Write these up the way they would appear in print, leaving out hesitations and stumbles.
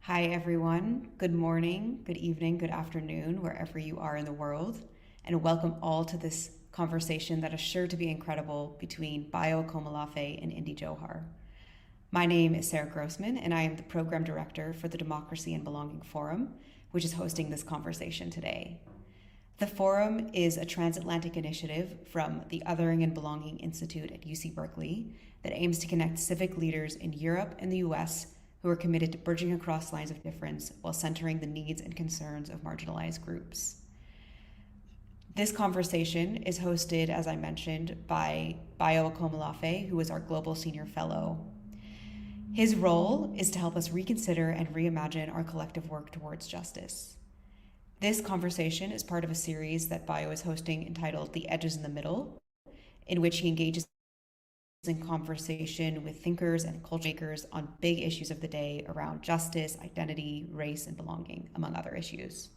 Hi, everyone. Good morning, good evening, good afternoon, wherever you are in the world. And welcome all to this conversation that is sure to be incredible between Bayo Komalafe and Indy Johar. My name is Sarah Grossman, and I am the Program Director for the Democracy and Belonging Forum, which is hosting this conversation today. The Forum is a transatlantic initiative from the Othering and Belonging Institute at UC Berkeley that aims to connect civic leaders in Europe and the US who are committed to bridging across lines of difference while centering the needs and concerns of marginalized groups. This conversation is hosted, as I mentioned, by Bayo Akomolafe, who is our Global Senior Fellow. His role is to help us reconsider and reimagine our collective work towards justice. This conversation is part of a series that Bayo is hosting entitled The Edges in the Middle, in which he engages in conversation with thinkers and culture makers on big issues of the day around justice, identity, race, and belonging, among other issues.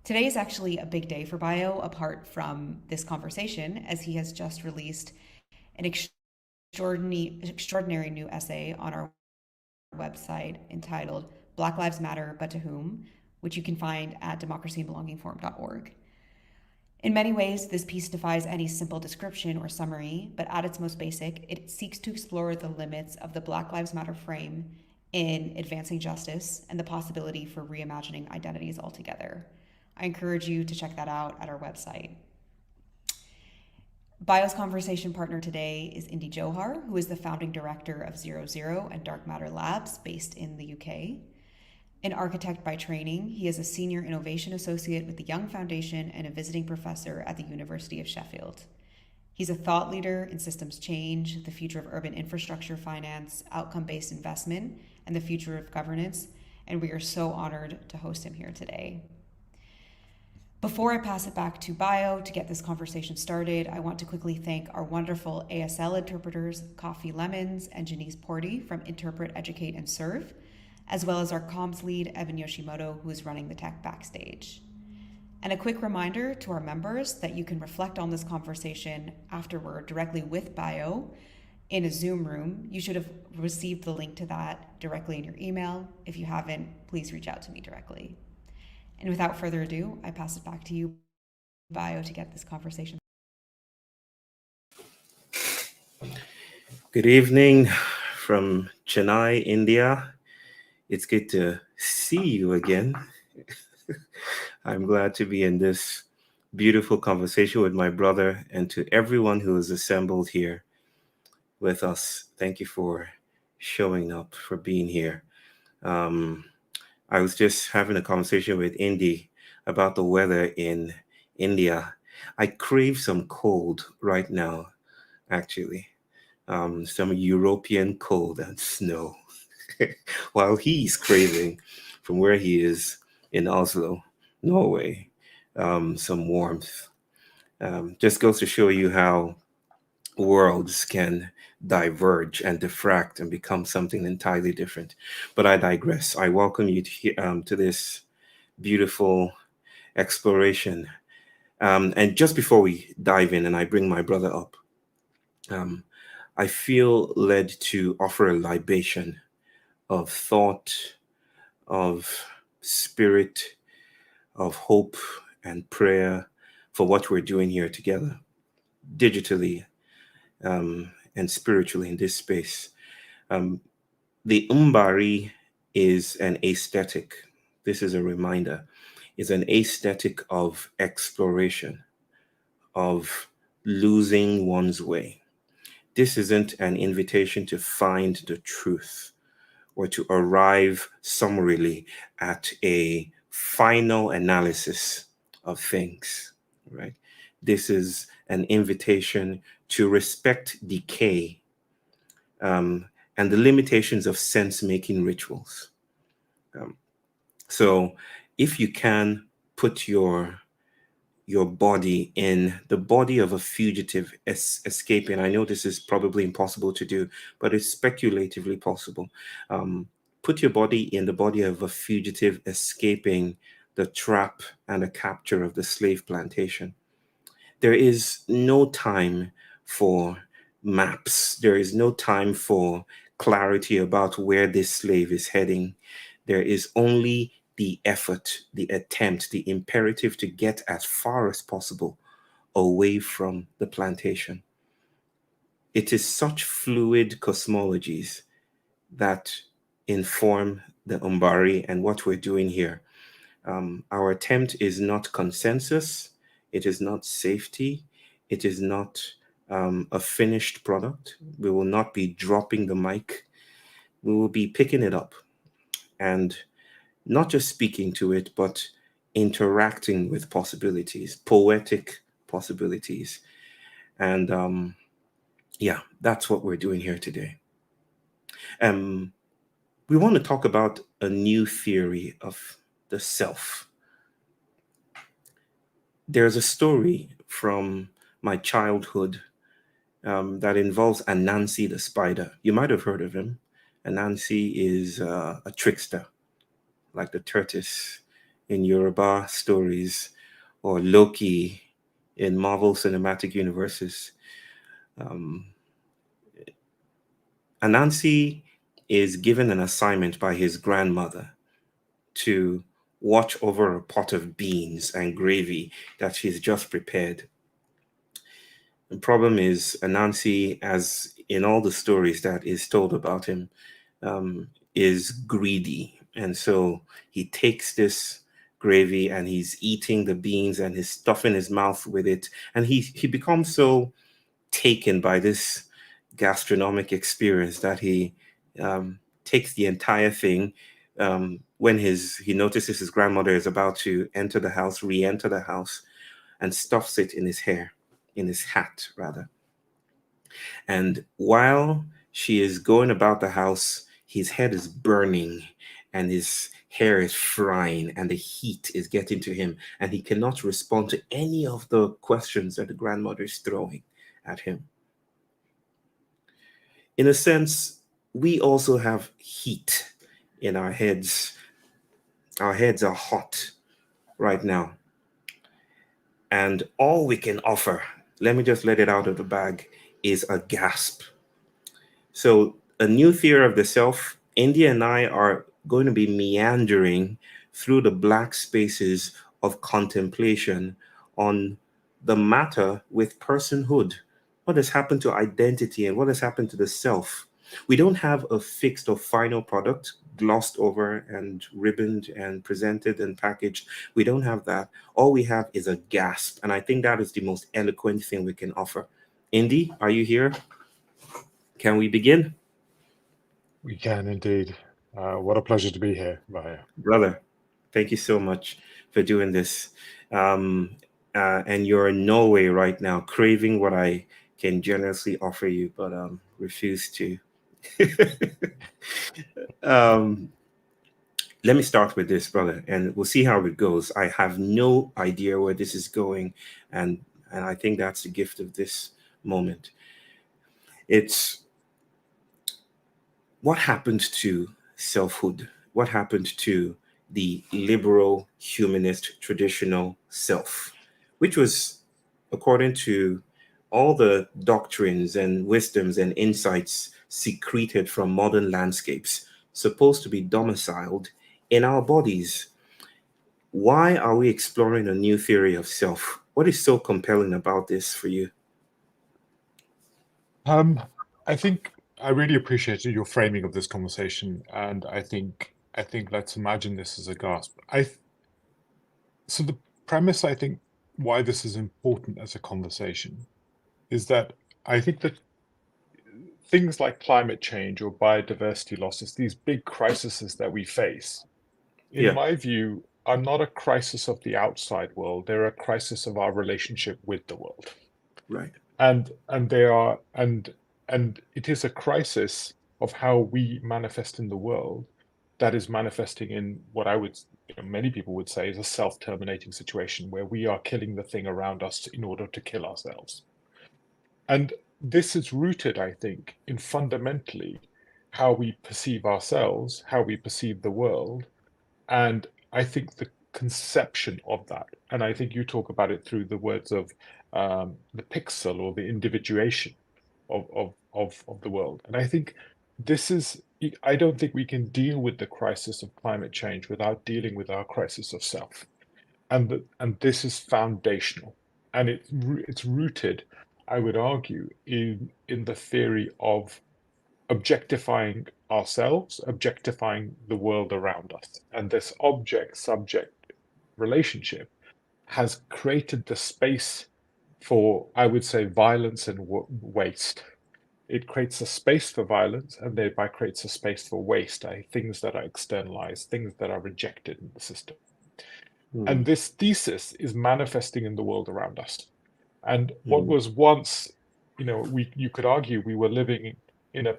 Today is actually a big day for Bayo, apart from this conversation, as he has just released an extraordinary new essay on our website entitled Black Lives Matter, But to Whom, which you can find at democracyandbelongingforum.org. In many ways, this piece defies any simple description or summary, but at its most basic, it seeks to explore the limits of the Black Lives Matter frame in advancing justice and the possibility for reimagining identities altogether. I encourage you to check that out at our website. Bayo's conversation partner today is Indy Johar, who is the founding director of Zero Zero and Dark Matter Labs based in the UK. An architect by training, he is a senior innovation associate with the Young Foundation and a visiting professor at the University of Sheffield. He's a thought leader in systems change, the future of urban infrastructure finance, outcome-based investment, and the future of governance, and we are so honored to host him here today. Before I pass it back to Bayo to get this conversation started, I want to quickly thank our wonderful ASL interpreters, Coffee Lemons and Janice Porty from Interpret, Educate, and Serve, as well as our comms lead, Evan Yoshimoto, who is running the tech backstage. And a quick reminder to our members that you can reflect on this conversation afterward directly with Bayo in a Zoom room. You should have received the link to that directly in your email. If you haven't, please reach out to me directly. And without further ado, I pass it back to you, Bayo, to get this conversation. Good evening from Chennai, India. It's good to see you again. I'm glad to be in this beautiful conversation with my brother, and to everyone who is assembled here with us. Thank you for showing up, for being here. Um, I was just having a conversation with Indy about the weather in India. I crave some cold right now, actually. Some European cold and snow, while he's craving from where he is in Oslo, Norway, some warmth. Just goes to show you how worlds can diverge and diffract and become something entirely different. But I digress. I welcome you to this beautiful exploration. And just before we dive in and I bring my brother up, um, I feel led to offer a libation of thought, of spirit, of hope and prayer for what we're doing here together, digitally and spiritually in this space. Um, the Umbari is an aesthetic. This is a reminder, is an aesthetic of exploration, of losing one's way. This isn't an invitation to find the truth or to arrive summarily at a final analysis of things, right? This is an invitation to respect decay um, and the limitations of sense making rituals. Um, so, if you can put your body in the body of a fugitive escaping. I know this is probably impossible to do, but it's speculatively possible. Put your body in the body of a fugitive escaping the trap and the capture of the slave plantation. There is no time for maps. There is no time for clarity about where this slave is heading. There is only the effort, the attempt, the imperative to get as far as possible away from the plantation. It is such fluid cosmologies that inform the Umbari and what we're doing here. Our attempt is not consensus, it is not safety, it is not a finished product. We will not be dropping the mic, we will be picking it up and not just speaking to it, but interacting with possibilities, poetic possibilities. And yeah, that's what we're doing here today. We want to talk about a new theory of the self. There's a story from my childhood that involves Anansi the spider. You might have heard of him. Anansi is a trickster, like the tortoise in Yoruba stories, or Loki in Marvel Cinematic Universes. Anansi is given an assignment by his grandmother to watch over a pot of beans and gravy that she's just prepared. The problem is, Anansi, as in all the stories that is told about him, is greedy. And so he takes this gravy and he's eating the beans and he's stuffing his mouth with it. And he becomes so taken by this gastronomic experience that he takes the entire thing. When he notices his grandmother is about to enter the house, re-enter the house, and stuffs it in his hair, in his hat rather. And while she is going about the house, his head is burning and his hair is frying and the heat is getting to him, and he cannot respond to any of the questions that the grandmother is throwing at him. In a sense, we also have heat in our heads. Our heads are hot right now. And all we can offer, let me just let it out of the bag, is a gasp. So, a new theory of the self, India and I are going to be meandering through the black spaces of contemplation on the matter with personhood. What has happened to identity and what has happened to the self? We don't have a fixed or final product glossed over and ribboned and presented and packaged. We don't have that. All we have is a gasp. And I think that is the most eloquent thing we can offer. Indy, are you here? Can we begin? We can indeed. What a pleasure to be here, Bahia. Brother, thank you so much for doing this. And you're in Norway right now, craving what I can generously offer you, but refuse to. Let me start with this, brother, and we'll see how it goes. I have no idea where this is going, and I think that's the gift of this moment. It's what happened to selfhood? What happened to the liberal humanist traditional self, which was, according to all the doctrines and wisdoms and insights secreted from modern landscapes, supposed to be domiciled in our bodies? Why are we exploring a new theory of self? What is so compelling about this for you? I think I really appreciated your framing of this conversation, and I think let's imagine this as a gasp. So the premise, I think, why this is important as a conversation is that I think that things like climate change or biodiversity losses, these big crises that we face, in my view, are not a crisis of the outside world. They're a crisis of our relationship with the world. Right. And they are and it is a crisis of how we manifest in the world that is manifesting in what I would, many people would say, is a self-terminating situation where we are killing the thing around us in order to kill ourselves. And this is rooted, I think, in fundamentally how we perceive ourselves, how we perceive the world, and I think the conception of that, and I think you talk about it through the words of the pixel or the individuation of the world. And I think this is I don't think we can deal with the crisis of climate change without dealing with our crisis of self. And this is foundational, and it's rooted, I would argue, in the theory of objectifying ourselves, objectifying the world around us. And this object-subject relationship has created the space for, I would say, violence and waste. It creates a space for violence and thereby creates a space for waste, things that are externalized, things that are rejected in the system. And this thesis is manifesting in the world around us. And what was once, you could argue we were living in a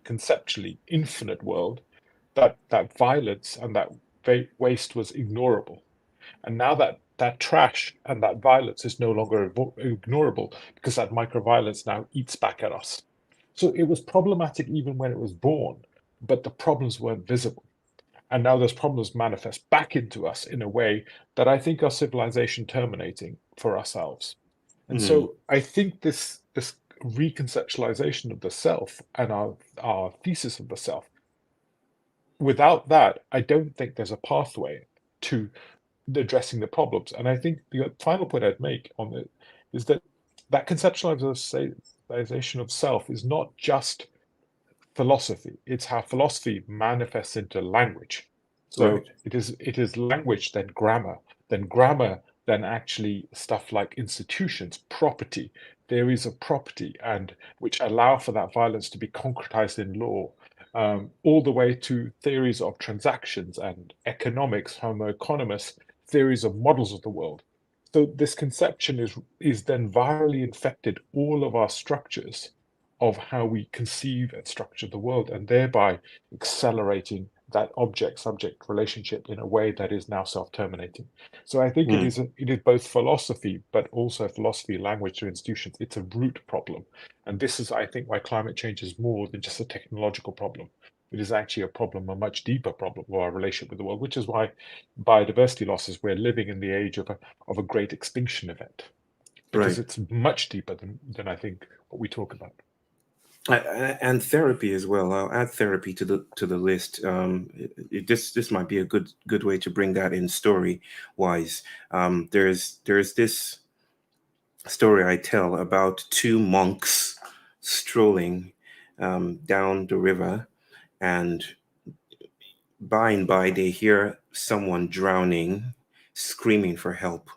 conceptually infinite world, that violence and that waste was ignorable. And now that trash and that violence is no longer ignorable because that microviolence now eats back at us. So it was problematic even when it was born, but the problems weren't visible. And now those problems manifest back into us in a way that I think are civilization terminating for ourselves. And so I think this reconceptualization of the self and our thesis of the self, without that, I don't think there's a pathway to addressing the problems. And I think the final point I'd make on it is that conceptualization of self is not just philosophy. It's how philosophy manifests into language. So Right. it is language, then grammar, then actually stuff like institutions, property, theories of property, and which allow for that violence to be concretized in law, all the way to theories of transactions and economics, Homo economist, theories of models of the world. So this conception is then virally infected all of our structures of how we conceive and structure the world, and thereby accelerating that object-subject relationship in a way that is now self-terminating. So I think it is both philosophy, but also philosophy, language, to institutions. It's a root problem, and this is, I think, why climate change is more than just a technological problem. It is actually a problem, a much deeper problem of our relationship with the world, which is why biodiversity losses, we're living in the age of a great extinction event, because Right. it's much deeper than I think what we talk about. And therapy as well. I'll add therapy to the list. This might be a good way to bring that in story wise. There's this story I tell about two monks strolling down the river, and by and by they hear someone drowning, screaming for help.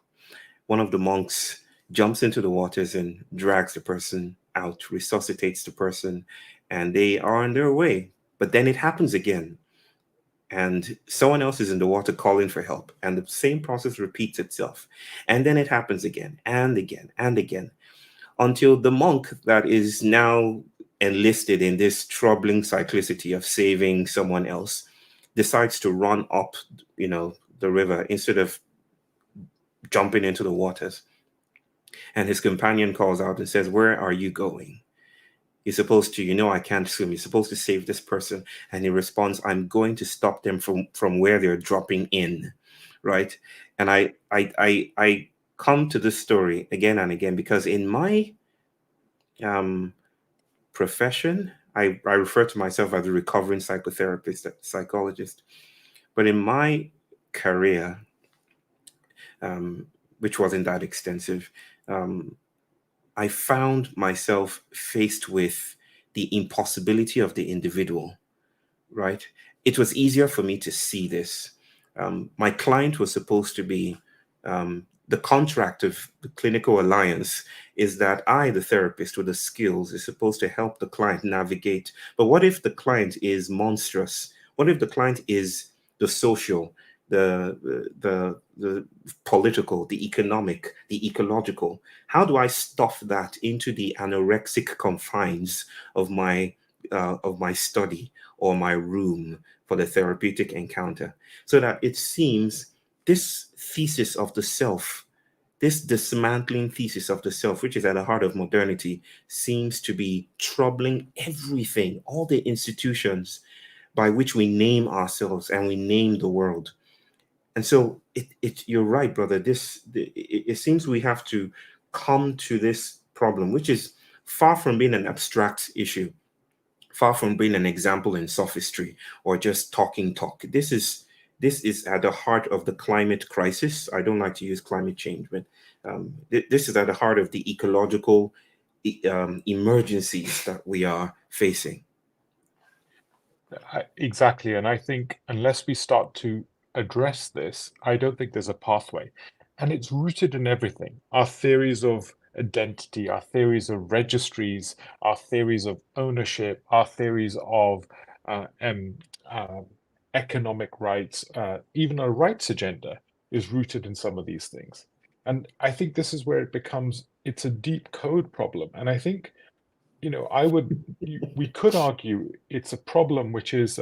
One of the monks jumps into the waters and drags the person out, resuscitates the person, and they are on their way. But then it happens again, and someone else is in the water calling for help, and the same process repeats itself. And then it happens again and again and again, until the monk that is now enlisted in this troubling cyclicity of saving someone else decides to run up, the river instead of jumping into the waters. And his companion calls out and says, "Where are you going? You're supposed to, I can't swim. You're supposed to save this person." And he responds, "I'm going to stop them from where they're dropping in." Right. And I come to this story again and again because in my profession, I refer to myself as a recovering psychotherapist, psychologist. But in my career, which wasn't that extensive, I found myself faced with the impossibility of the individual, right? It was easier for me to see this. My client was supposed to be, the contract of the clinical alliance is that I, the therapist with the skills, is supposed to help the client navigate. But what if the client is monstrous? What if the client is the social, the political, the economic, the ecological? How do I stuff that into the anorexic confines of my study or my room for the therapeutic encounter, so that it seems this thesis of the self, this dismantling thesis of the self, which is at the heart of modernity, seems to be troubling everything, all the institutions by which we name ourselves and we name the world. And so you're right, brother. It seems we have to come to this problem, which is far from being an abstract issue. far from being an example in sophistry or just talking talk. This is at the heart of the climate crisis. I don't like to use climate change, but this is at the heart of the ecological emergencies that we are facing. Exactly. And I think unless we start to address this, I don't think there's a pathway. And it's rooted in everything. Our theories of identity, our theories of registries, our theories of ownership, our theories of uh, um, uh, economic rights, even a rights agenda is rooted in some of these things. And I think this is where it's a deep code problem. And I think we could argue it's a problem which is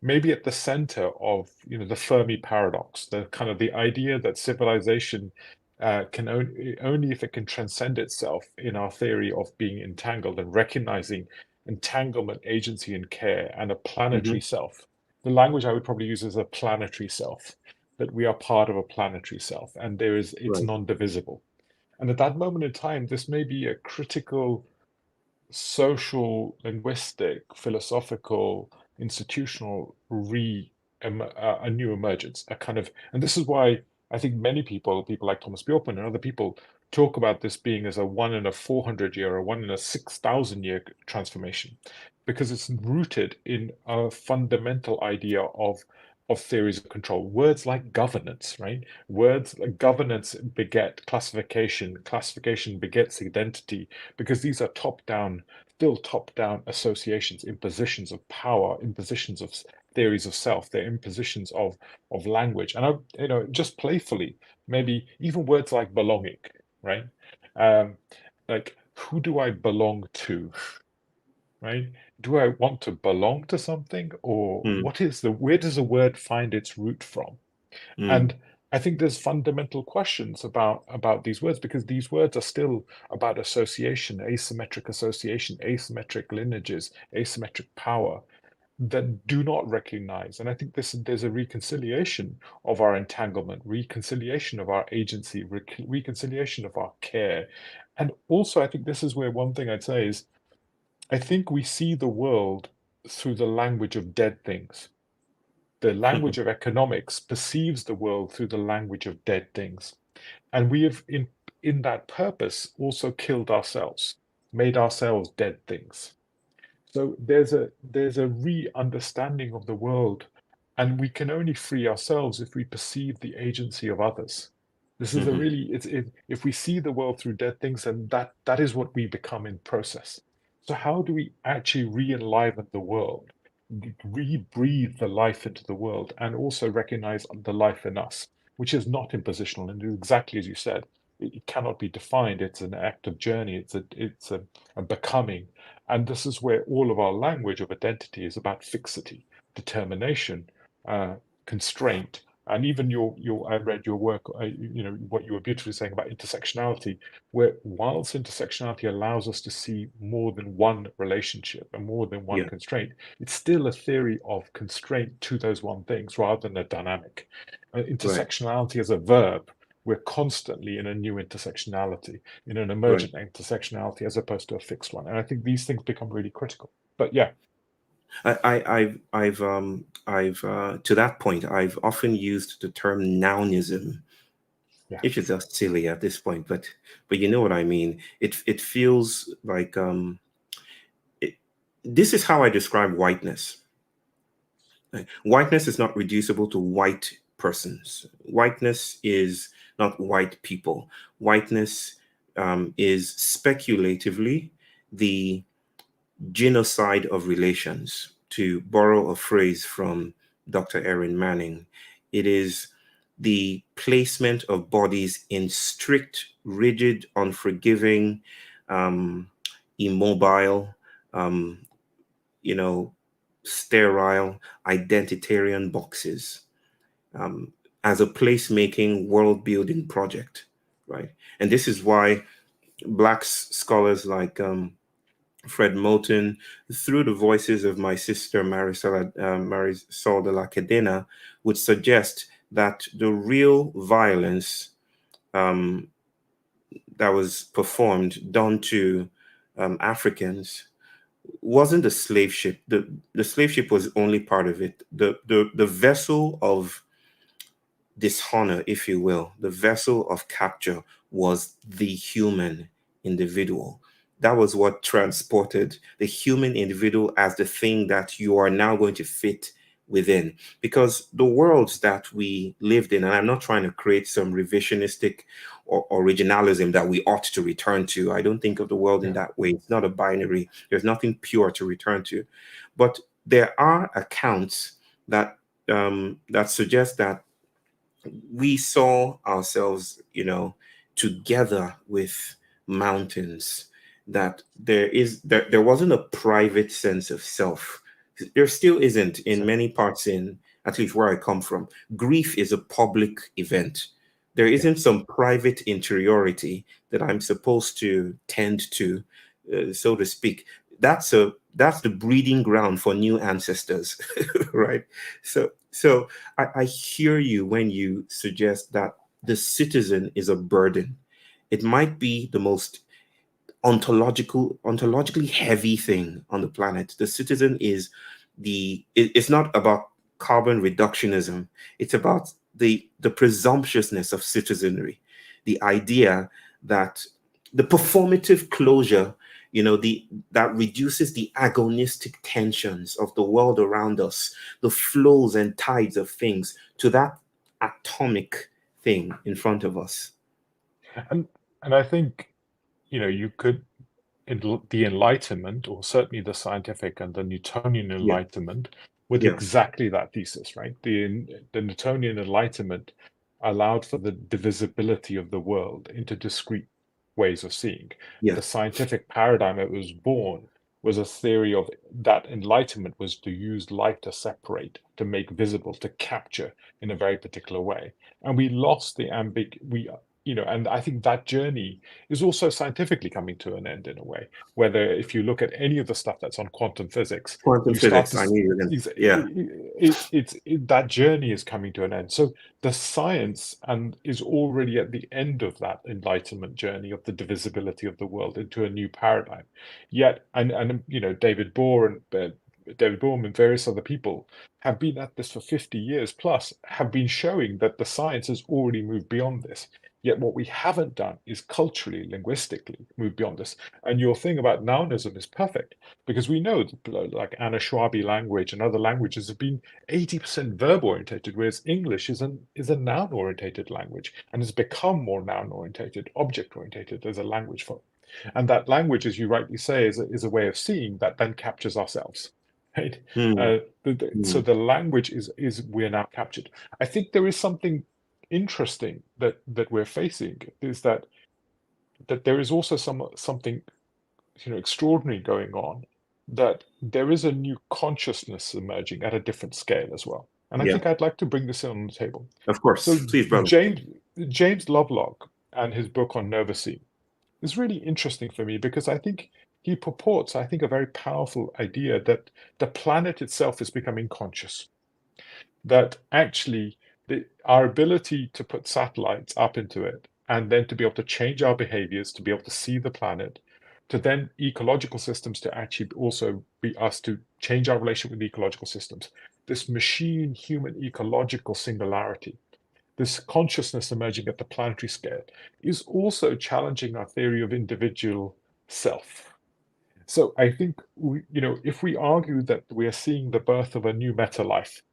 maybe at the center of, the Fermi paradox, the kind of the idea that civilization can only if it can transcend itself in our theory of being entangled and recognizing entanglement, agency, and care, and a planetary Mhm. self. The language I would probably use is a planetary self, that we are part of a planetary self, and it's Right. non-divisible. And at that moment in time, this may be a critical social, linguistic, philosophical, institutional a new emergence, a kind of, and this is why I think many people like Thomas Bjorkman and other people, talk about this being as a 1 in a 400 year or 1 in a 6,000 year transformation, because it's rooted in a fundamental idea of theories of control. Words like governance, right? Words like governance beget classification, classification begets identity, because these are still top-down associations, impositions of power, impositions of theories of self, they're impositions of language. And just playfully, maybe even words like belonging, right? Um, like, who do I belong to? Right? Do I want to belong to something, or Mm, where does a word find its root from? mm, And I think there's fundamental questions about these words, because these words are still about association, asymmetric lineages, asymmetric power that do not recognize. And I think there's a reconciliation of our entanglement, reconciliation of our agency, reconciliation of our care. And also, I think this is where one thing I'd say is, I think we see the world through the language of dead things. The language of economics perceives the world through the language of dead things. And we have, in that purpose, also killed ourselves, made ourselves dead things. So there's a re-understanding of the world, and we can only free ourselves if we perceive the agency of others. This is a mhm. really if we see the world through dead things, then that is what we become in process. So how do we actually re-enliven the world, re-breathe the life into the world, and also recognize the life in us, which is not impositional, and exactly as you said, it cannot be defined. It's an active journey. It's a becoming, and this is where all of our language of identity is about fixity, determination, uh, constraint, and even I read your work, what you were beautifully saying about intersectionality, where whilst intersectionality allows us to see more than one relationship and more than one Yeah, constraint, it's still a theory of constraint to those one things rather than a dynamic. right, Intersectionality as a verb, we're constantly in a new intersectionality, in an right. emergent intersectionality as opposed to a fixed one. And I think these things become really critical. But yeah, I've to that point, I've often used the term nounism, yeah, which is just silly at this point, but you know what I mean. It feels like it, this is how I describe whiteness. Right? Whiteness is not reducible to white persons. Whiteness is not white people. Whiteness is speculatively the genocide of relations, to borrow a phrase from Dr. Erin Manning. It is the placement of bodies in strict, rigid, unforgiving, um, immobile, um, you know, sterile, identitarian boxes um, as a placemaking, world building project, right? And this is why Black scholars like Fred Moulton, through the voices of my sister Marisol de la Cadena, would suggest that the real violence um, that was done to Africans, wasn't the slave ship. The slave ship was only part of it. The vessel of dishonor, if you will, the vessel of capture was the human individual. That was what transported the human individual as the thing that you are now going to fit within. Because the worlds that we lived in, and I'm not trying to create some revisionistic or originalism that we ought to return to. I don't think of the world in Yeah. that way. It's not a binary, there's nothing pure to return to. But there are accounts that that suggest that we saw ourselves, together with mountains, that there wasn't a private sense of self. There still isn't in So, many parts, in at least where I come from. Grief is a public event. There yeah. isn't some private interiority that I'm supposed to tend to, so to speak. That's the breeding ground for new ancestors, right? So I hear you when you suggest that the citizen is a burden. It might be the most ontologically heavy thing on the planet. The citizen is it's not about carbon reductionism. It's about the presumptuousness of citizenry, the idea that the performative closure, that reduces the agonistic tensions of the world around us, the flows and tides of things to that atomic thing in front of us. And I think, you could the Enlightenment, or certainly the scientific and the Newtonian Yeah, Enlightenment, with yeah, exactly that thesis, right? The Newtonian Enlightenment allowed for the divisibility of the world into discrete ways of seeing. yeah, The scientific paradigm that was born was a theory of that enlightenment was to use light to separate, to make visible, to capture in a very particular way. And we lost the and I think that journey is also scientifically coming to an end in a way. Whether if you look at any of the stuff that's on quantum physics, quantum you start physics. to I knew you were going to. that journey is coming to an end. So the science and is already at the end of that enlightenment journey of the divisibility of the world into a new paradigm. Yet, and David Bohr and David Bohm and various other people have been at this for 50 years plus, have been showing that the science has already moved beyond this. Yet what we haven't done is culturally, linguistically move beyond this. And your thing about nounism is perfect, because we know that, like Anishinaabe language and other languages have been 80% verb orientated, whereas English is a noun orientated language and has become more noun orientated, object orientated as a language form. And that language, as you rightly say, is a way of seeing that then captures ourselves. Right? Hmm, So hmm. the language is we're now captured. I think there is something interesting that we're facing, is that there is also something extraordinary going on, that there is a new consciousness emerging at a different scale as well. And I Yeah, think I'd like to bring this in on the table. of course. So Please, brother. James Lovelock and his book on Novacene is really interesting for me, because I think he purports, I think, a very powerful idea that the planet itself is becoming conscious, that actually our ability to put satellites up into it and then to be able to change our behaviors, to be able to see the planet, to then ecological systems to actually also be us to change our relationship with ecological systems. This machine human ecological singularity, this consciousness emerging at the planetary scale, is also challenging our theory of individual self. So I think if we argue that we are seeing the birth of a new meta life,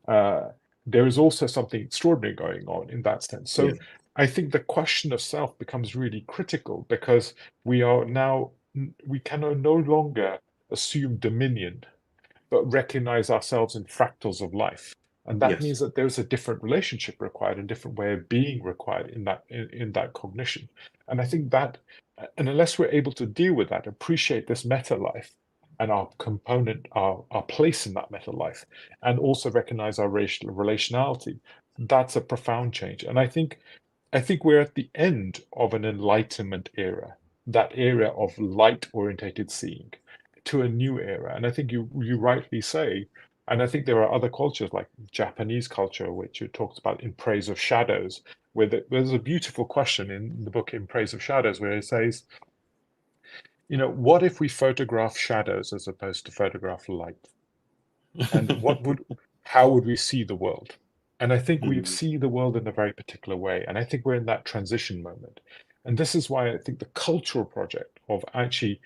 uh, there is also something extraordinary going on in that sense. Yeah, So I think the question of self becomes really critical, because we can no longer assume dominion, but recognize ourselves in fractals of life. And that yes, means that there's a different relationship required, a different way of being required in that cognition. And I think that, and unless we're able to deal with that, appreciate this meta life and our component, our place in that meta life, and also recognize our racial relationality, that's a profound change. And I think we're at the end of an enlightenment era, that era of light orientated seeing, to a new era. And I think you rightly say, and I think there are other cultures like Japanese culture, which it talks about In Praise of Shadows, where there's a beautiful question in the book In Praise of Shadows, where it says, what if we photograph shadows as opposed to photograph light? And how would we see the world? And I think we Mm, see the world in a very particular way. And I think we're in that transition moment. And this is why I think the cultural project of actually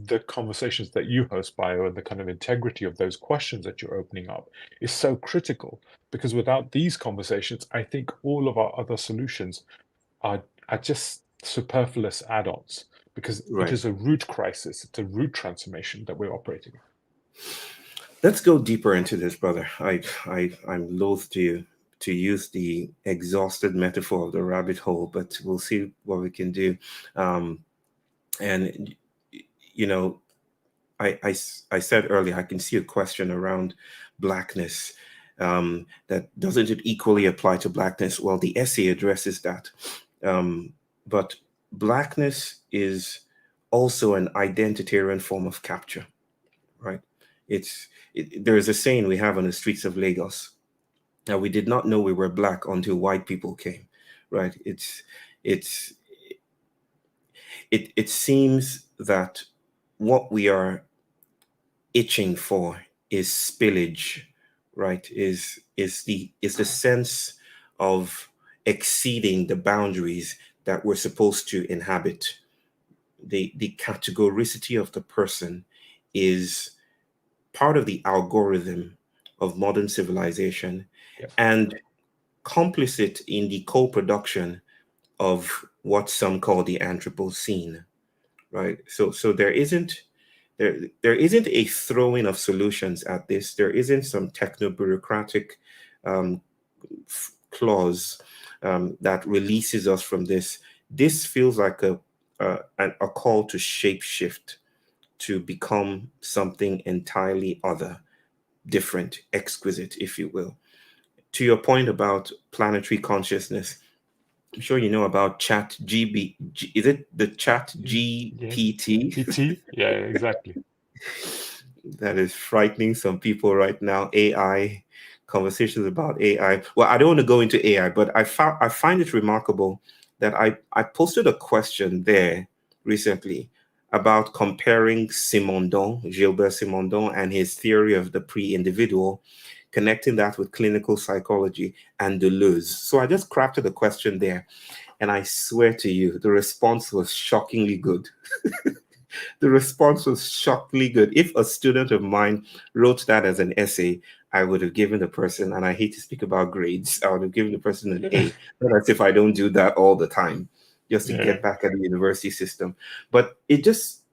the conversations that you host, Bio, and the kind of integrity of those questions that you're opening up is so critical. Because without these conversations, I think all of our other solutions are just superfluous add-ons, because it right. is a root crisis, it's a root transformation that we're operating in. Let's go deeper into this, brother. I'm loath to use the exhausted metaphor of the rabbit hole, but we'll see what we can do. Um, and you know, I said earlier, I can see a question around blackness. That doesn't it equally apply to blackness? Well, the essay addresses that, but blackness is also an identitarian form of capture, right? There is a saying we have on the streets of Lagos. Now, we did not know we were black until white people came, right? It's it seems that what we are itching for is spillage, right? Is the sense of exceeding the boundaries that we're supposed to inhabit. The categoricity of the person is part of the algorithm of modern civilization Yeah. and complicit in the co-production of what some call the Anthropocene, right? So there isn't a throwing of solutions at this. There isn't some techno bureaucratic um, clause that releases us from this. This feels like a call to shape shift, to become something entirely other, different, exquisite, if you will. To your point about planetary consciousness, I'm sure you know about Chat GB. Is it the Chat Yeah. GPT? PT? Yeah, exactly. That is frightening some people right now. AI, conversations about AI. Well, I don't want to go into AI, but I find it remarkable that I posted a question there recently about comparing Simondon, Gilbert Simondon, and his theory of the pre-individual, connecting that with clinical psychology and Deleuze. So I just crafted a question there, and I swear to you, the response was shockingly good. The response was shockingly good. If a student of mine wrote that as an essay, I would have given the person, and I hate to speak about grades, I would have given the person an A. Not as if I don't do that all the time, just to Yeah. get back at the university system. But it just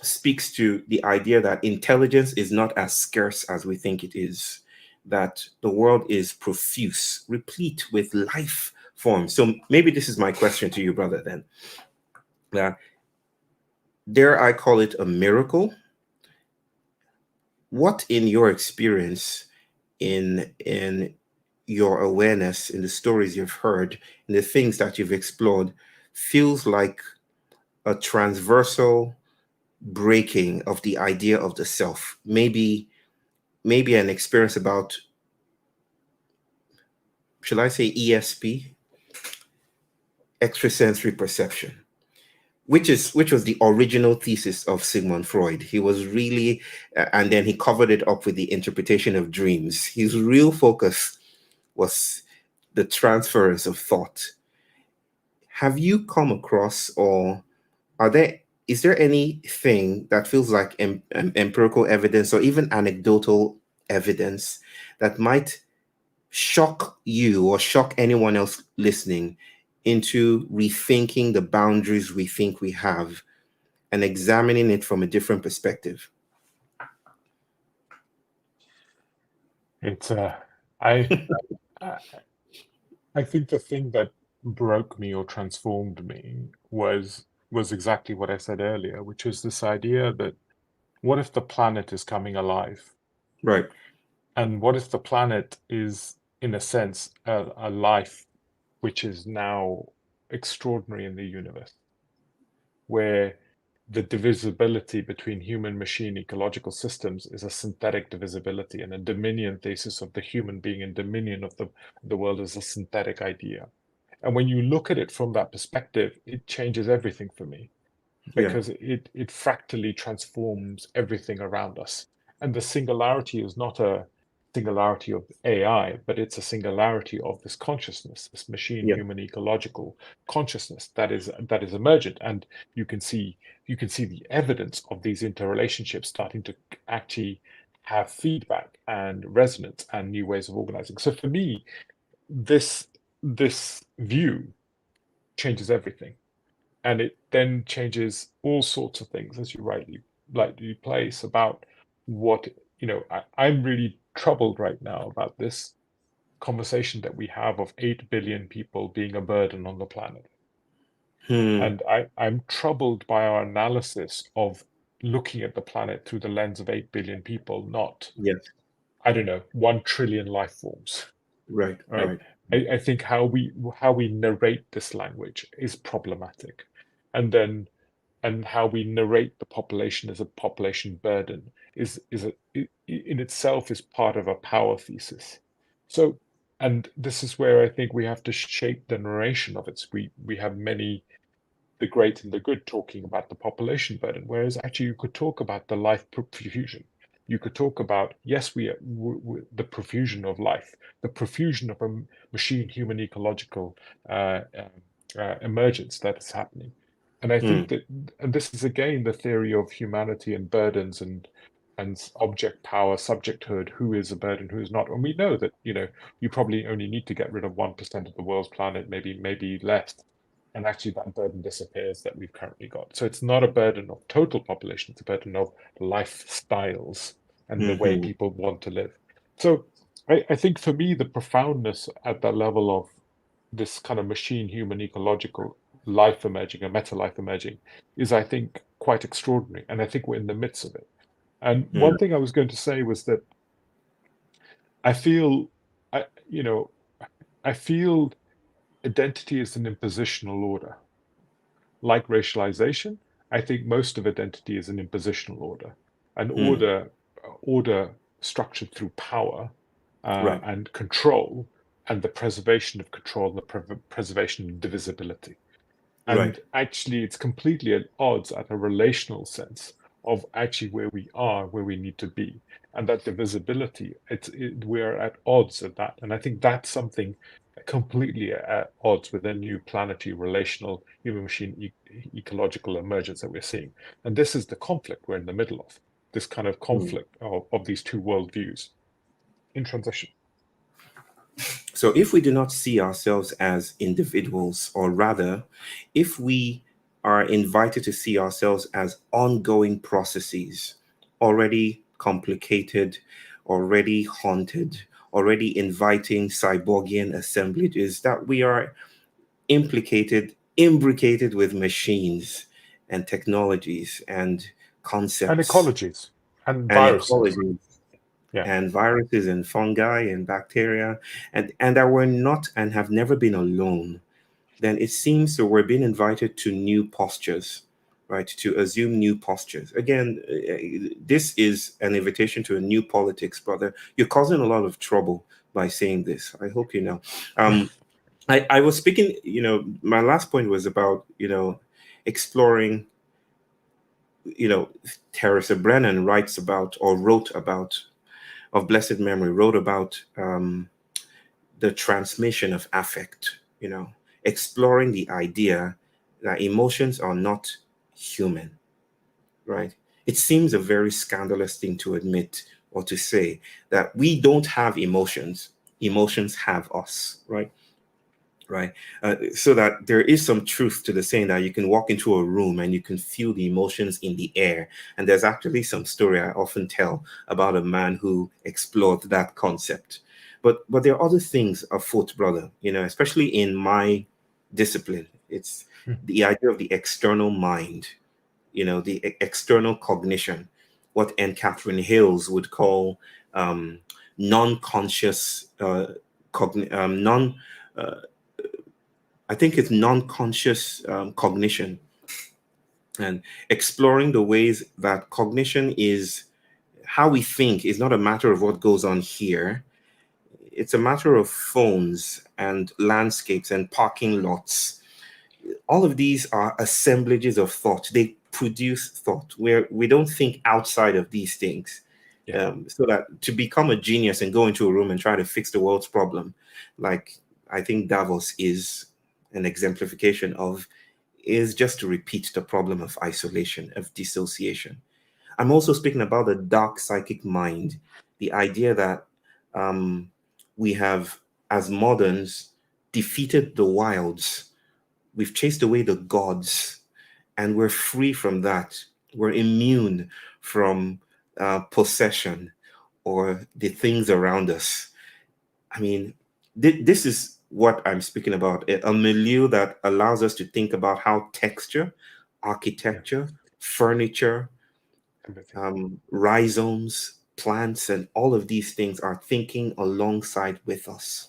speaks to the idea that intelligence is not as scarce as we think it is, that the world is profuse, replete with life forms. So maybe this is my question to you, brother, then. Dare I call it a miracle? What, in your experience, in your awareness, in the stories you've heard, in the things that you've explored, feels like a transversal breaking of the idea of the self? Maybe an experience about, shall I say, ESP, extrasensory perception, which was the original thesis of Sigmund Freud. He was really, and then he covered it up with the interpretation of dreams. His real focus was the transference of thought. Have you come across, or is there anything that feels like empirical evidence or even anecdotal evidence that might shock you or shock anyone else listening into rethinking the boundaries we think we have and examining it from a different perspective? It's I I I think the thing that broke me or transformed me was exactly what I said earlier, which is this idea that what if the planet is coming alive? Right. And what if the planet is, in a sense, a life which is now extraordinary in the universe, where the divisibility between human machine ecological systems is a synthetic divisibility, and a dominion thesis of the human being in dominion of the world is a synthetic idea. And when you look at it from that perspective, it changes everything for me. Yeah. because it fractally transforms everything around us. And the singularity is not a singularity of AI, but it's a singularity of this consciousness, this machine Yeah. human ecological consciousness that is emergent. And you can see the evidence of these interrelationships starting to actually have feedback and resonance and new ways of organizing. So for me, this view changes everything, and it then changes all sorts of things, as you rightly place about what I'm really troubled right now about this conversation that we have of 8 billion people being a burden on the planet. Hmm. And I'm troubled by our analysis of looking at the planet through the lens of 8 billion people, not, Yes. I don't know, 1 trillion life forms. Right. Right? Right. I think how we narrate this language is problematic. And how we narrate the population as a population burden in itself is part of a power thesis. So, and this is where I think we have to shape the narration of it. We have many, the great and the good, talking about the population burden, whereas actually you could talk about the life profusion. You could talk about, yes, the profusion of life, the profusion of a machine-human ecological emergence that is happening. And I Hmm. think that, and this is again the theory of humanity and burdens and object power, subjecthood, who is a burden, who is not. And we know that, you probably only need to get rid of 1% of the world's planet, maybe less, and actually that burden disappears that we've currently got. So it's not a burden of total population, it's a burden of lifestyles and the way Hmm. people want to live. So I think for me, the profoundness at that level of this kind of machine human ecological life emerging, a meta life emerging, is, I think, quite extraordinary. And I think we're in the midst of it. And Hmm. one thing I was going to say was that I feel, I, you know, I feel identity is an impositional order. Like racialization, I think most of identity is an impositional order, an Hmm. order structured through power Right. and control, and the preservation of control, and the preservation of divisibility. Right. And actually, it's completely at odds at a relational sense of actually where we are, where we need to be. And that divisibility, we're at odds at that. And I think that's something completely at odds with the new planetary relational human machine ecological emergence that we're seeing. And this is the conflict we're in the middle of, this kind of Hmm. conflict of these two worldviews in transition. So if we do not see ourselves as individuals, or rather, if we are invited to see ourselves as ongoing processes, already complicated, already haunted, already inviting cyborgian assemblages, that we are imbricated with machines and technologies and And concepts ecologies and and viruses. ecology Yeah. and viruses and fungi and bacteria, and that we're not and have never been alone, then it seems that we're being invited to new postures, right? To assume new postures. Again, this is an invitation to a new politics, brother. You're causing a lot of trouble by saying this. I hope you know. I was speaking, my last point was about, exploring, Teresa Brennan writes about, or wrote about, of blessed memory, wrote about the transmission of affect, exploring the idea that emotions are not human, right? It seems a very scandalous thing to admit or to say that we don't have emotions, emotions have us, right? Right. So that there is some truth to the saying that you can walk into a room and you can feel the emotions in the air. And there's actually some story I often tell about a man who explored that concept. But there are other things afoot, brother, especially in my discipline. It's the idea of the external mind, the external cognition, what N. Catherine Hills would call non-conscious, non I think it's non-conscious cognition, and exploring the ways that cognition is how we think is not a matter of what goes on here. It's a matter of phones and landscapes and parking lots. All of these are assemblages of thought. They produce thought, where we don't think outside of these things. Yeah. So that to become a genius and go into a room and try to fix the world's problem, like I think Davos is an exemplification of, is just to repeat the problem of isolation, of dissociation. I'm also speaking about the dark psychic mind, the idea that we have, as moderns, defeated the wilds. We've chased away the gods, and we're free from that. We're immune from possession or the things around us. I mean, this is what I'm speaking about, a milieu that allows us to think about how texture, architecture, furniture, Everything. rhizomes, plants, and all of these things are thinking alongside with us.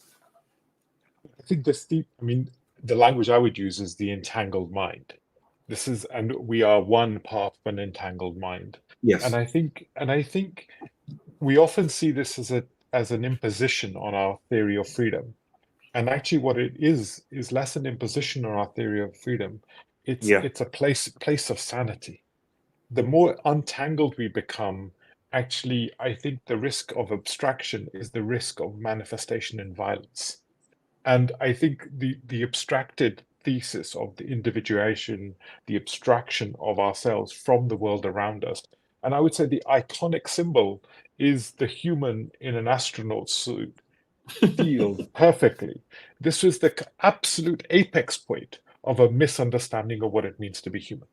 I think the language I would use is the entangled mind. And we are one part of an entangled mind. Yes. And I think we often see this as an imposition on our theory of freedom. And actually what it is less an imposition on our theory of freedom. It's a place of sanity. The more untangled we become, actually, I think the risk of abstraction is the risk of manifestation in violence. And I think the abstracted thesis of the individuation, the abstraction of ourselves from the world around us, and I would say the iconic symbol is the human in an astronaut suit, sealed perfectly. This was the absolute apex point of a misunderstanding of what it means to be human.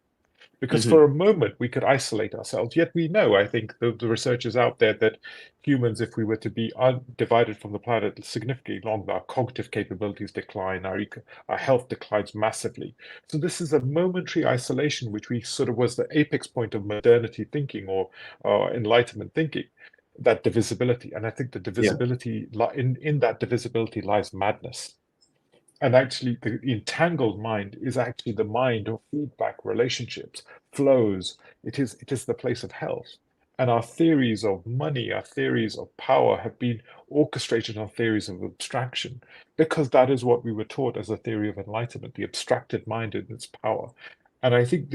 Because for a moment we could isolate ourselves, yet we know, I think the research is out there, that humans, if we were to be divided from the planet significantly longer, our cognitive capabilities decline, our health declines massively. So this is a momentary isolation, which we sort of was the apex point of modernity thinking or Enlightenment thinking, that divisibility. And I think the divisibility, in that divisibility lies madness. And actually, the entangled mind is actually the mind of feedback, relationships, flows. It is the place of health. And our theories of money, our theories of power have been orchestrated on theories of abstraction, because that is what we were taught as a theory of enlightenment, the abstracted mind and its power. And I think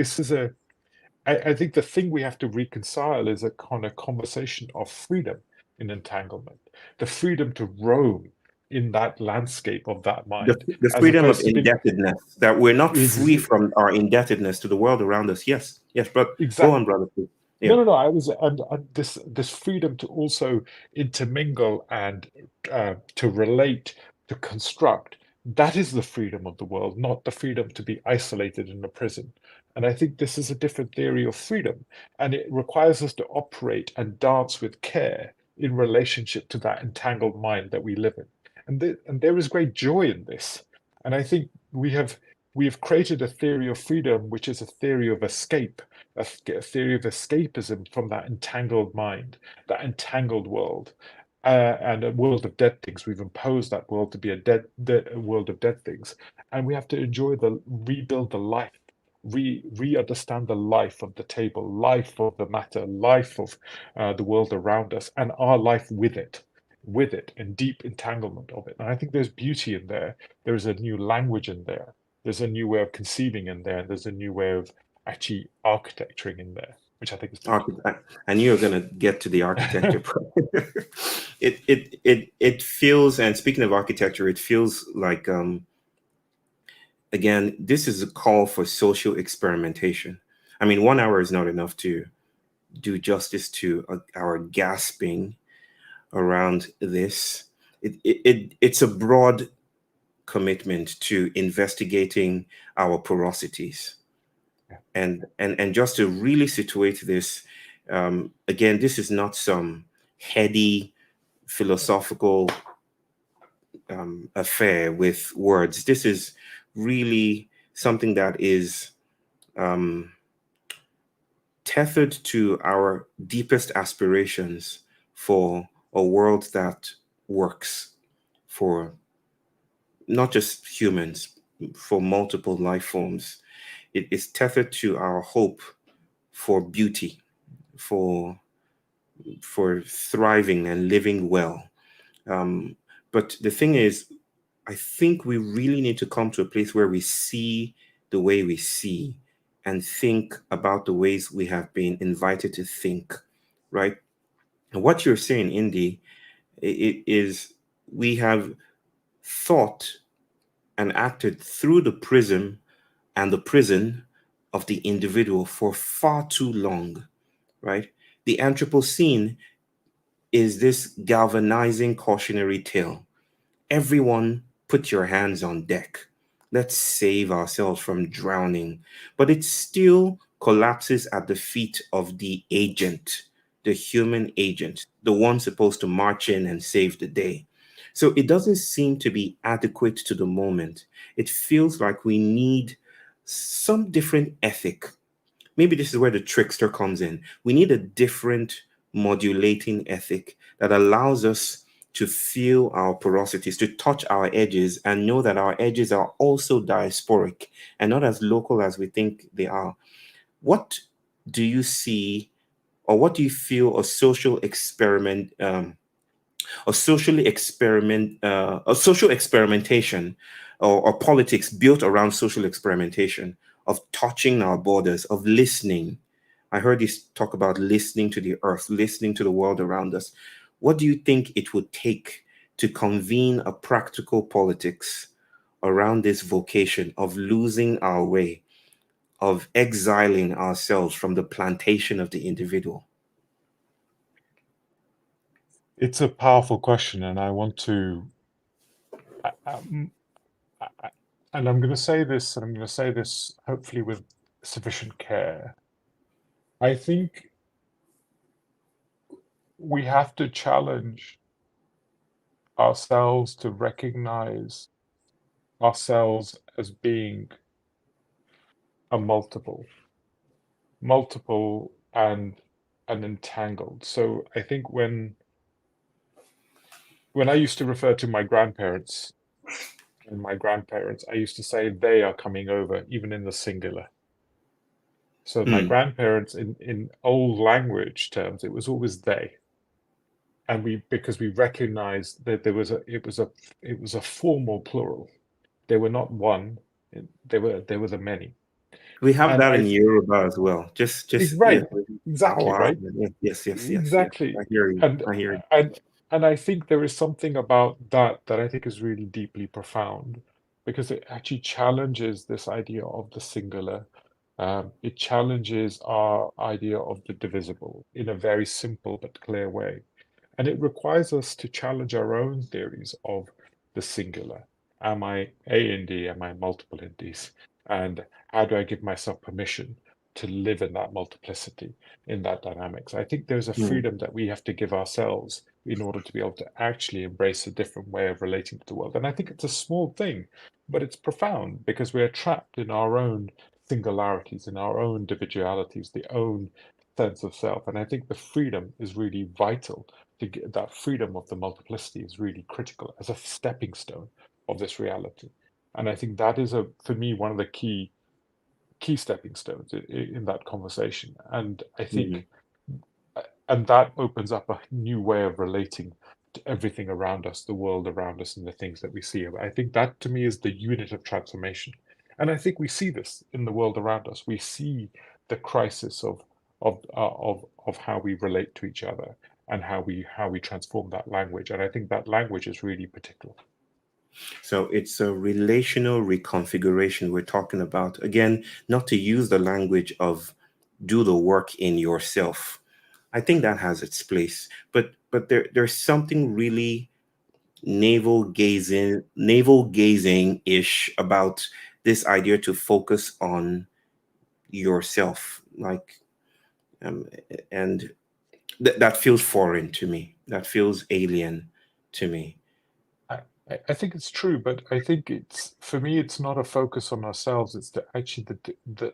I think the thing we have to reconcile is a kind of conversation of freedom in entanglement, the freedom to roam in that landscape of that mind, The as freedom of opposed to being indebtedness, that we're not free from our indebtedness to the world around us. Yes, but go on, exactly. brother. Please. Yeah. No. And this freedom to also intermingle and to relate, to construct. That is the freedom of the world, not the freedom to be isolated in a prison. And I think this is a different theory of freedom, and it requires us to operate and dance with care in relationship to that entangled mind that we live in. And there is great joy in this. And I think we have created a theory of freedom, which is a theory of escape, a theory of escapism from that entangled mind, that entangled world, and a world of dead things. We've imposed that world to be a world of dead things, and we have to rebuild the life, re-understand the life of the table, life of the matter, life of the world around us, and our life with it, and deep entanglement of it. And I think there's beauty in there. There is a new language in there. There's a new way of conceiving in there. And there's a new way of actually architecturing in there, which I think is beautiful. I knew you were going to get to the architecture. It feels, and speaking of architecture, it feels like again, this is a call for social experimentation. I mean, 1 hour is not enough to do justice to our gasping around this. It's a broad commitment to investigating our porosities. And just to really situate this, again, this is not some heady philosophical affair with words. This is really something that is tethered to our deepest aspirations for a world that works for not just humans, for multiple life forms. It is tethered to our hope for beauty, for thriving and living well. But the thing is, I think we really need to come to a place where we see the way we see, and think about the ways we have been invited to think, right? And what you're saying, Indy, it is we have thought and acted through the prism and the prison of the individual for far too long, right? The Anthropocene is this galvanizing cautionary tale. Everyone, put your hands on deck. Let's save ourselves from drowning. But it still collapses at the feet of the agent, the human agent, the one supposed to march in and save the day. So it doesn't seem to be adequate to the moment. It feels like we need some different ethic. Maybe this is where the trickster comes in. We need a different modulating ethic that allows us to feel our porosities, to touch our edges, and know that our edges are also diasporic and not as local as we think they are. What do you see, or what do you feel a social experiment, a social experimentation, or politics built around social experimentation of touching our borders, of listening? I heard you talk about listening to the earth, listening to the world around us. What do you think it would take to convene a practical politics around this vocation of losing our way, of exiling ourselves from the plantation of the individual? It's a powerful question, and I want to, and I'm going to say this, and I'm going to say this hopefully with sufficient care. I think we have to challenge ourselves to recognize ourselves as being a multiple and entangled. So I think when I used to refer to my grandparents and my grandparents, I used to say they are coming over, even in the singular. So my grandparents, in old language terms, it was always they, and because we recognized that it was a formal plural. They were not one; they were the many. We have And that I in Yoruba as well. Just right, yes, exactly, right, yes. exactly, I hear you. and I hear you. and and I think there is something about that I think is really deeply profound, because it actually challenges this idea of the singular. It challenges our idea of the divisible in a very simple but clear way. And it requires us to challenge our own theories of the singular. Am I a Indie? Am I multiple Indies? And how do I give myself permission to live in that multiplicity, in that dynamics? I think there's a Mm, freedom that we have to give ourselves in order to be able to actually embrace a different way of relating to the world. And I think it's a small thing, but it's profound, because we're trapped in our own singularities, in our own individualities, the own sense of self. And I think the freedom is really vital. To get that freedom of the multiplicity is really critical as a stepping stone of this reality. And I think that is, for me, one of the key stepping stones in that conversation. And I mm. think, and that opens up a new way of relating to everything around us, the world around us, and the things that we see. I think that, to me, is the unit of transformation. And I think we see this in the world around us. We see the crisis of how we relate to each other, and how we transform that language. And I think that language is really particular. So it's a relational reconfiguration we're talking about. Again, not to use the language of do the work in yourself. I think that has its place, but there's something really navel gazing ish about this idea to focus on yourself, like, um, and that feels foreign to me. That feels alien to me. I think it's true, but I think it's, for me, it's not a focus on ourselves. It's actually the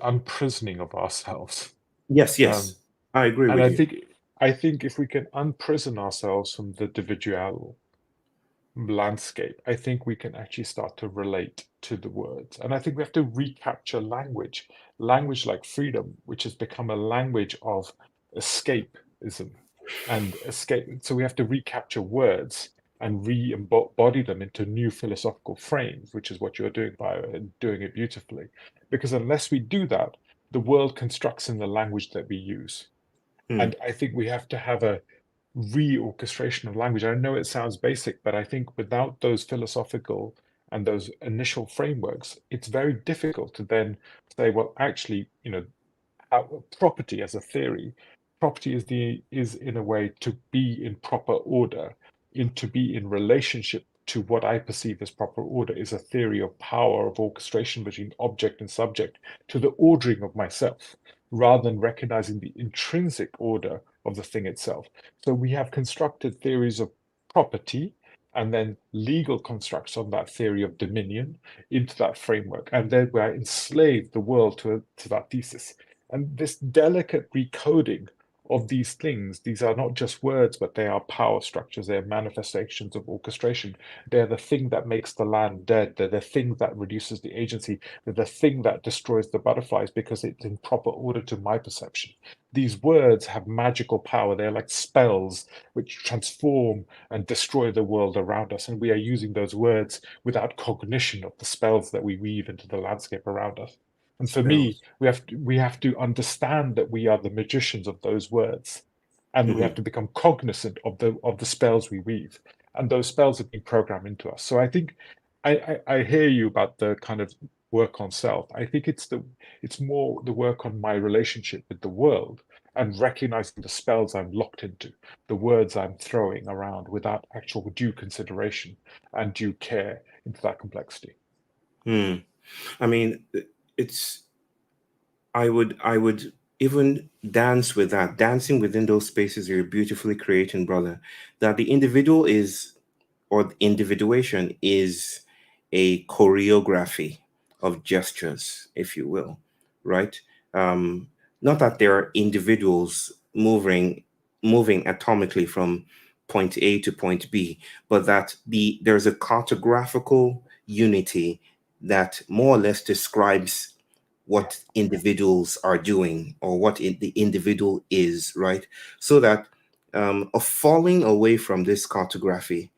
unprisoning of ourselves. Yes, Um, yes, I agree and with you. I think if we can unprison ourselves from the individual landscape, I think we can actually start to relate to the words. And I think we have to recapture language like freedom, which has become a language of escapism and escape. So we have to recapture words and re-embody them into new philosophical frames, which is what you're doing by doing it beautifully. Because unless we do that, the world constructs in the language that we use. And I think we have to have a reorchestration of language. I know it sounds basic, but I think without those philosophical and those initial frameworks, it's very difficult to then say, well, actually, property as a theory, property is in a way to be in proper order, to be in relationship to what I perceive as proper order is a theory of power, of orchestration between object and subject, to the ordering of myself, rather than recognizing the intrinsic order of the thing itself. So we have constructed theories of property and then legal constructs on that theory of dominion into that framework. And then we enslaved the world to that thesis. And this delicate recoding of these things, these are not just words, but they are power structures. They're manifestations of orchestration. They're the thing that makes the land dead. They're the thing that reduces the agency. They're the thing that destroys the butterflies because it's in proper order to my perception. These words have magical power. They're like spells which transform and destroy the world around us. And we are using those words without cognition of the spells that we weave into the landscape around us. And for me, we have to understand that we are the magicians of those words, and we have to become cognizant of the spells we weave, and those spells have been programmed into us. So I think I hear you about the kind of work on self. I think it's more the work on my relationship with the world and recognizing the spells I'm locked into, the words I'm throwing around without actual due consideration and due care into that complexity. I mean, I would even dance with that, dancing within those spaces you're beautifully creating, brother, that the individual is, or the individuation is a choreography of gestures, if you will, right? Not that there are individuals moving atomically from point A to point B, but that there's a cartographical unity that more or less describes what individuals are doing or what the individual is, right? So that a falling away from this cartography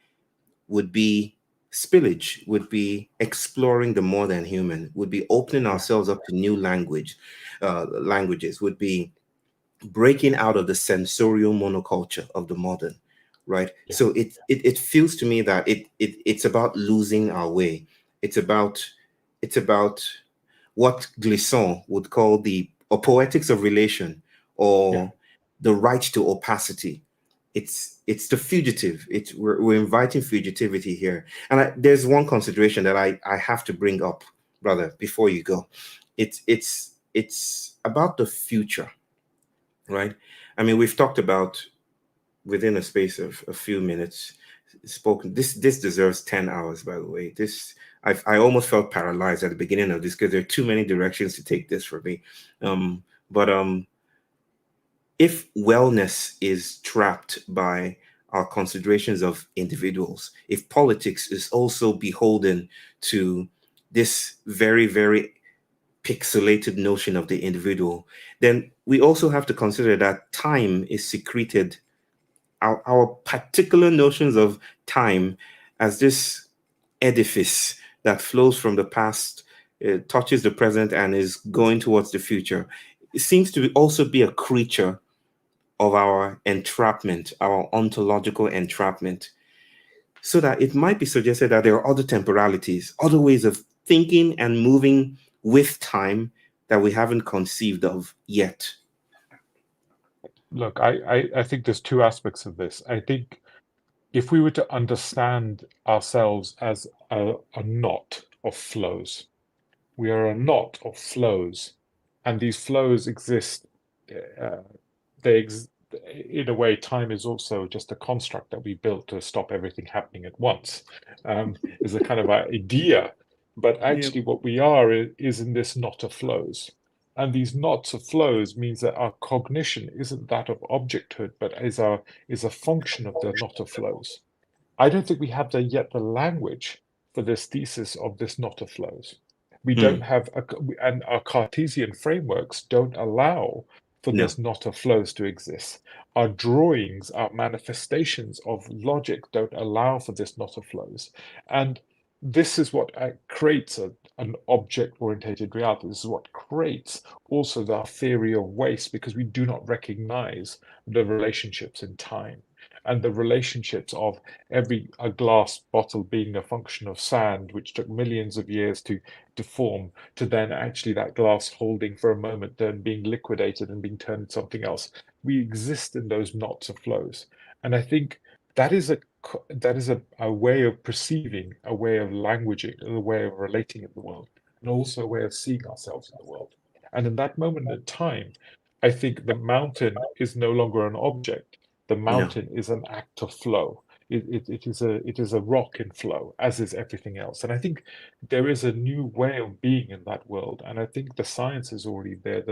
would be spillage, would be exploring the more than human, would be opening ourselves up to new languages, would be breaking out of the sensorial monoculture of the modern, right? Yeah. So it feels to me that it's about losing our way. It's about what Glissant would call the poetics of relation, or the right to opacity. It's the fugitive. We're inviting fugitivity here. And there's one consideration that I have to bring up, brother, before you go. It's about the future, right? I mean, we've talked about, within a space of a few minutes, spoken. This deserves 10 hours, by the way. I almost felt paralyzed at the beginning of this because there are too many directions to take this for me. But if wellness is trapped by our considerations of individuals, if politics is also beholden to this very, very pixelated notion of the individual, then we also have to consider that time is secreted. Our particular notions of time as this edifice that flows from the past, touches the present, and is going towards the future. It seems to also be a creature of our entrapment, our ontological entrapment, so that it might be suggested that there are other temporalities, other ways of thinking and moving with time that we haven't conceived of yet. Look, I think there's two aspects of this. I think if we were to understand ourselves as a knot of flows, we are a knot of flows, and these flows exist. In a way, time is also just a construct that we built to stop everything happening at once. Is a kind of idea, but actually, what we are is in this knot of flows. And these knots of flows means that our cognition isn't that of objecthood, but is a function of the knot of flows. I don't think we have yet the language for this thesis of this knot of flows. We don't have, and our Cartesian frameworks don't allow for No. this knot of flows to exist. Our drawings, our manifestations of logic don't allow for this knot of flows. And this is what creates an object-oriented reality. This is what creates also the theory of waste, because we do not recognize the relationships in time and the relationships of a glass bottle being a function of sand, which took millions of years to form, to then actually that glass holding for a moment, then being liquidated and being turned into something else. We exist in those knots of flows. And I think that is a way of perceiving, a way of languaging, a way of relating in the world, and also a way of seeing ourselves in the world. And in that moment in time, I think the mountain is no longer an object. The No. mountain is an act of flow. It is a rock in flow, as is everything else. And I think there is a new way of being in that world. And I think the science is already there.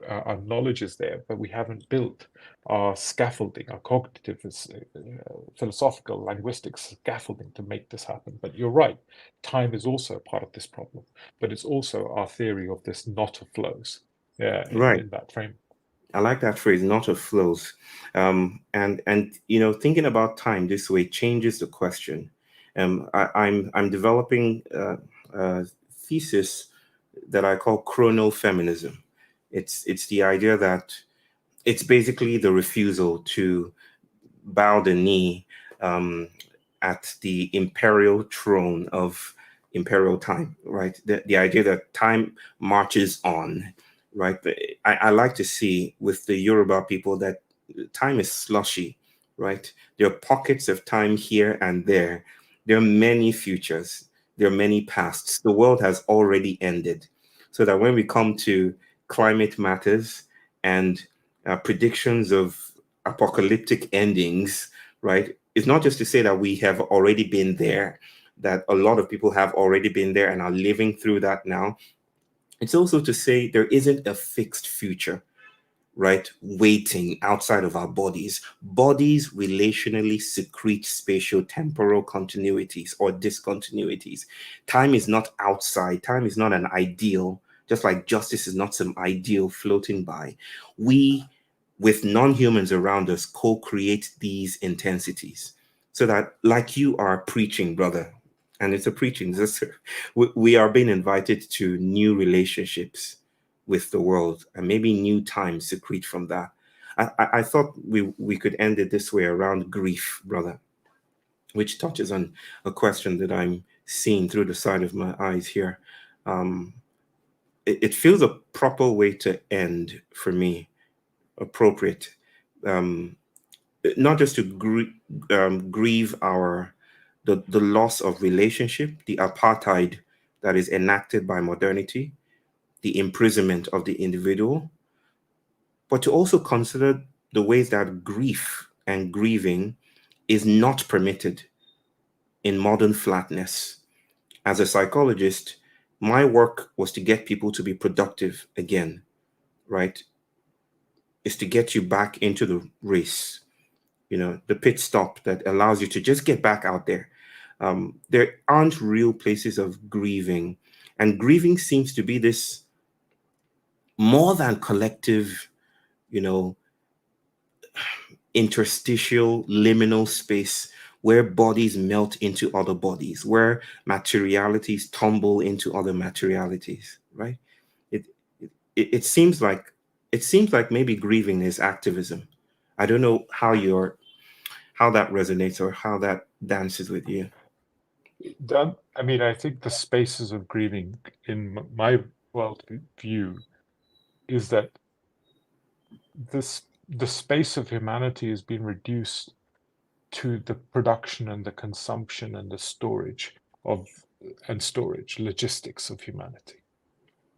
Our knowledge is there, but we haven't built our scaffolding, our cognitive, philosophical, linguistic scaffolding to make this happen. But you're right, time is also a part of this problem, but it's also our theory of this knot of flows. Yeah, Right. in that frame. I like that phrase, knot of flows. And thinking about time this way changes the question. I'm developing a thesis that I call chronofeminism. It's the idea that it's basically the refusal to bow the knee at the imperial throne of imperial time, right? The idea that time marches on, right? But I like to see with the Yoruba people that time is slushy, right? There are pockets of time here and there. There are many futures. There are many pasts. The world has already ended. So that when we come to climate matters and predictions of apocalyptic endings, right? It's not just to say that we have already been there, that a lot of people have already been there and are living through that now. It's also to say there isn't a fixed future, right? Waiting outside of our bodies. Bodies relationally secrete spatial temporal continuities or discontinuities. Time is not outside. Time is not an ideal, just like justice is not some ideal floating by. We, with non-humans around us, co-create these intensities so that, like you are preaching, brother, and it's a preaching, we are being invited to new relationships with the world, and maybe new times secrete from that. I thought we could end it this way around grief, brother, which touches on a question that I'm seeing through the side of my eyes here. It feels a proper way to end for me, appropriate, not just to grieve the loss of relationship, the apartheid that is enacted by modernity, the imprisonment of the individual, but to also consider the ways that grief and grieving is not permitted in modern flatness. As a psychologist, my work was to get people to be productive again, right? Is to get you back into the race, the pit stop that allows you to just get back out there. There aren't real places of grieving, and grieving seems to be this more than collective, interstitial liminal space where bodies melt into other bodies, where materialities tumble into other materialities, right? It seems like maybe grieving is activism. I don't know how that resonates or how that dances with you. I think the spaces of grieving in my world view is that the space of humanity has been reduced to the production and the consumption and the storage logistics of humanity.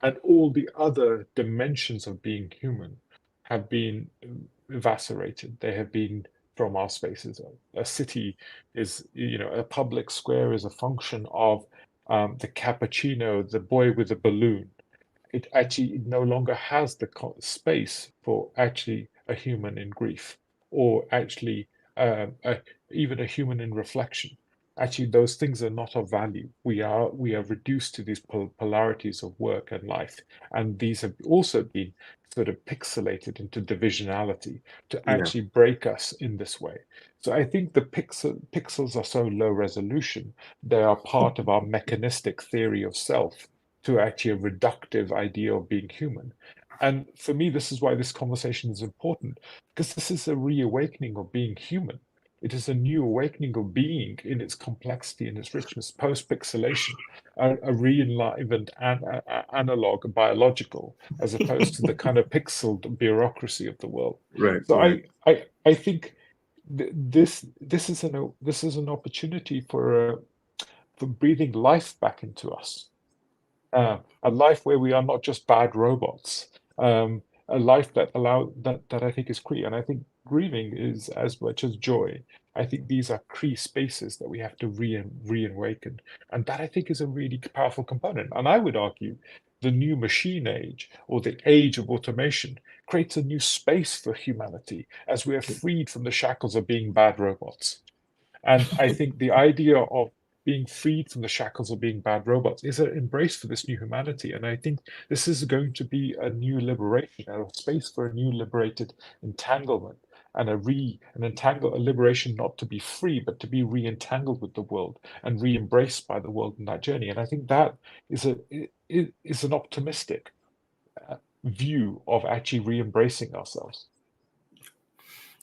And all the other dimensions of being human have been eviscerated. They have been from our spaces. A city is, a public square is a function of the cappuccino, the boy with the balloon. It actually no longer has the space for actually a human in grief, or actually even a human in reflection. actually those things are not of value. We are reduced to these polarities of work and life, and these have also been sort of pixelated into divisionality to Yeah. actually break us in this way. So I think the pixels are so low resolution, they are part of our mechanistic theory of self to actually a reductive idea of being human. And for me, this is why this conversation is important, because this is a reawakening of being human. It is a new awakening of being in its complexity and its richness, post-pixelation, a re-enlivened analog biological, as opposed to the kind of pixeled bureaucracy of the world. Right. So Right. I think this is an opportunity for breathing life back into us, a life where we are not just bad robots, a life that I think is free. And I think grieving is as much as joy. I think these are Cree spaces that we have to reawaken, and that I think is a really powerful component. And I would argue the new machine age, or the age of automation, creates a new space for humanity as we are freed from the shackles of being bad robots. And I think the idea of being freed from the shackles of being bad robots is an embrace for this new humanity. And I think this is going to be a new liberation, a space for a new liberated entanglement, and a liberation not to be free, but to be re-entangled with the world and re-embraced by the world in that journey. And I think that is an optimistic view of actually re-embracing ourselves.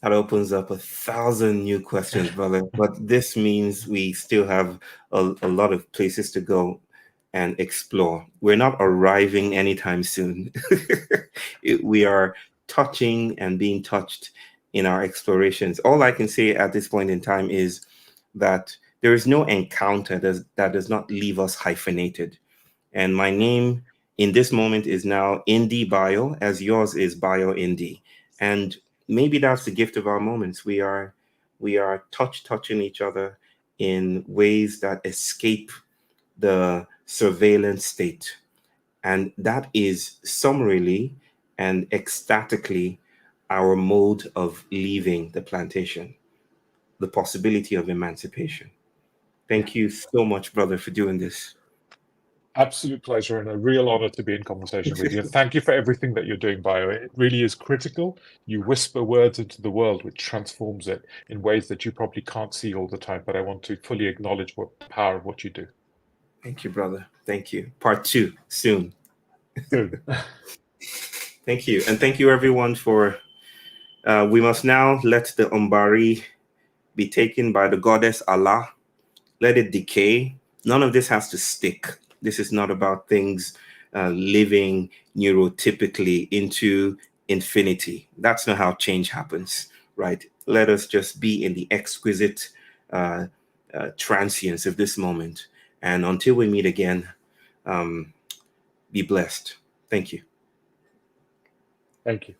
That opens up 1,000 new questions, brother. But this means we still have a lot of places to go and explore. We're not arriving anytime soon. We are touching and being touched in our explorations. All I can say at this point in time is that there is no encounter that does not leave us hyphenated. And my name in this moment is now Indie Bio, as yours is Bio Indie. And maybe that's the gift of our moments. We are touching each other in ways that escape the surveillance state. And that is summarily and ecstatically our mode of leaving the plantation, the possibility of emancipation. Thank you so much, brother, for doing this. Absolute pleasure and a real honor to be in conversation with you. And thank you for everything that you're doing, Bio. It really is critical. You whisper words into the world, which transforms it in ways that you probably can't see all the time. But I want to fully acknowledge the power of what you do. Thank you, brother. Thank you. Part 2 soon. Soon. Thank you. And thank you, everyone, for... we must now let the Umbari be taken by the goddess Allah. Let it decay. None of this has to stick. This is not about things living neurotypically into infinity. That's not how change happens, right? Let us just be in the exquisite transience of this moment. And until we meet again, be blessed. Thank you. Thank you.